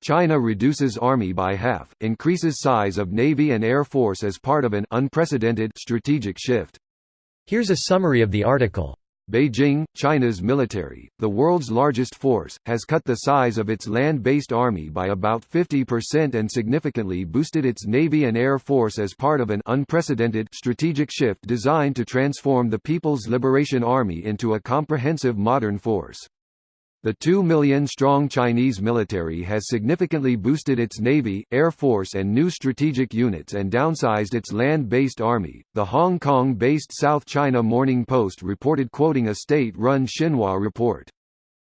China reduces army by half, increases size of Navy and Air Force as part of an unprecedented strategic shift. Here's a summary of the article. Beijing, China's military, the world's largest force, has cut the size of its land-based army by about 50% and significantly boosted its Navy and Air Force as part of an unprecedented strategic shift designed to transform the People's Liberation Army into a comprehensive modern force. The 2 million-strong Chinese military has significantly boosted its Navy, Air Force and new strategic units and downsized its land-based army, the Hong Kong-based South China Morning Post reported, quoting a state-run Xinhua report.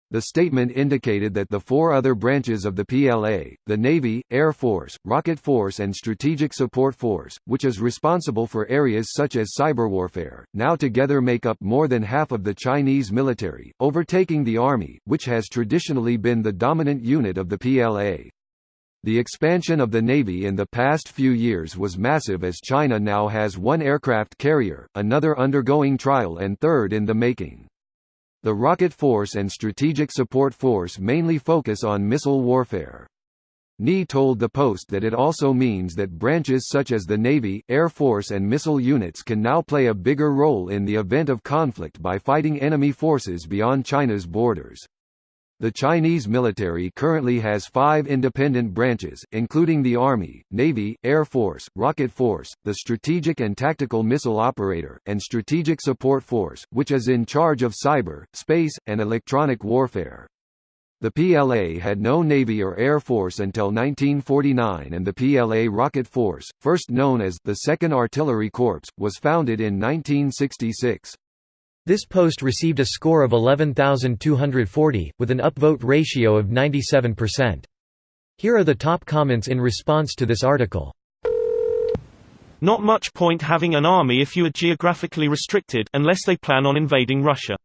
The statement indicated that the 4 other branches of the PLA, the Navy, Air Force, Rocket Force and Strategic Support Force, which is responsible for areas such as cyber warfare, now together make up more than half of the Chinese military, overtaking the Army, which has traditionally been the dominant unit of the PLA. The expansion of the Navy in the past few years was massive, as China now has 1 aircraft carrier, another undergoing trial and 3rd in the making. The Rocket Force and Strategic Support Force mainly focus on missile warfare. Ni told the Post that it also means that branches such as the Navy, Air Force and missile units can now play a bigger role in the event of conflict by fighting enemy forces beyond China's borders. The Chinese military currently has 5 independent branches, including the Army, Navy, Air Force, Rocket Force, the Strategic and Tactical Missile Operator, and Strategic Support Force, which is in charge of cyber, space, and electronic warfare. The PLA had no Navy or Air Force until 1949, and the PLA Rocket Force, first known as the 2nd Artillery Corps, was founded in 1966. This post received a score of 11,240, with an upvote ratio of 97%. Here are the top comments in response to this article. Not much point having an army if you are geographically restricted, unless they plan on invading Russia.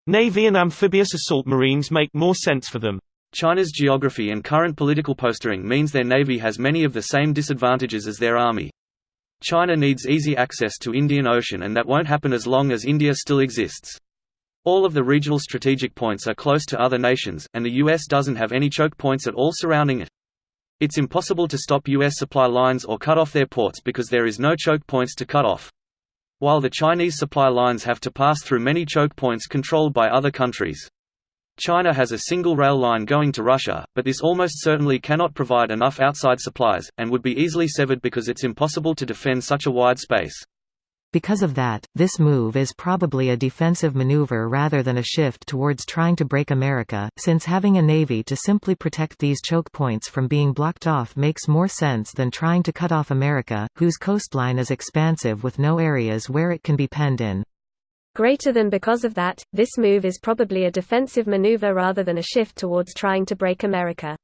Navy and amphibious assault marines make more sense for them. China's geography and current political posturing means their navy has many of the same disadvantages as their army. China needs easy access to Indian Ocean, and that won't happen as long as India still exists. All of the regional strategic points are close to other nations, and the US doesn't have any choke points at all surrounding it. It's impossible to stop US supply lines or cut off their ports because there is no choke points to cut off. While the Chinese supply lines have to pass through many choke points controlled by other countries. China has a single rail line going to Russia, but this almost certainly cannot provide enough outside supplies, and would be easily severed because it's impossible to defend such a wide space. Because of that, this move is probably a defensive maneuver rather than a shift towards trying to break America, since having a navy to simply protect these choke points from being blocked off makes more sense than trying to cut off America, whose coastline is expansive with no areas where it can be penned in. Greater than because of that, this move is probably a defensive maneuver rather than a shift towards trying to break America.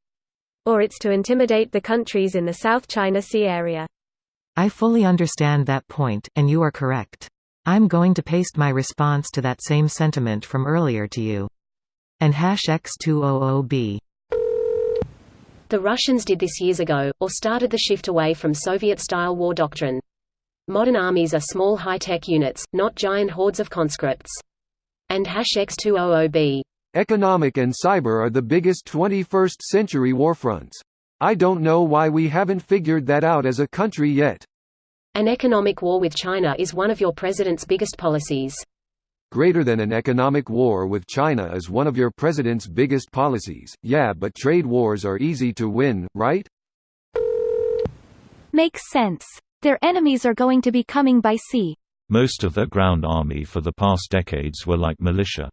Or it's to intimidate the countries in the South China Sea area. I fully understand that point, and you are correct. I'm going to paste my response to that same sentiment from earlier to you. And #X200B. The Russians did this years ago, or started the shift away from Soviet-style war doctrine. Modern armies are small high-tech units, not giant hordes of conscripts. And #X200B. Economic and cyber are the biggest 21st-century warfronts. I don't know why we haven't figured that out as a country yet. An economic war with China is one of your president's biggest policies. Greater than an economic war with China is one of your president's biggest policies. Yeah, but trade wars are easy to win, right? Makes sense. Their enemies are going to be coming by sea. Most of their ground army for the past decades were like militia.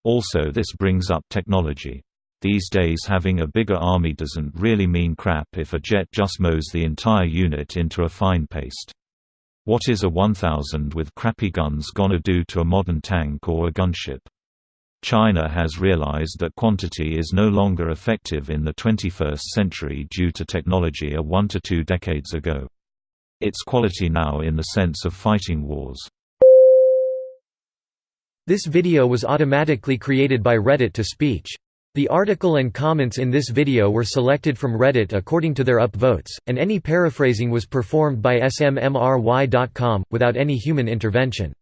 Also, this brings up technology. These days having a bigger army doesn't really mean crap if a jet just mows the entire unit into a fine paste. What is a 1000 with crappy guns gonna do to a modern tank or a gunship? China has realized that quantity is no longer effective in the 21st century due to technology 1 to 2 decades ago. It's quality now in the sense of fighting wars. This video was automatically created by Reddit to speech. The article and comments in this video were selected from Reddit according to their upvotes, and any paraphrasing was performed by smmry.com, without any human intervention.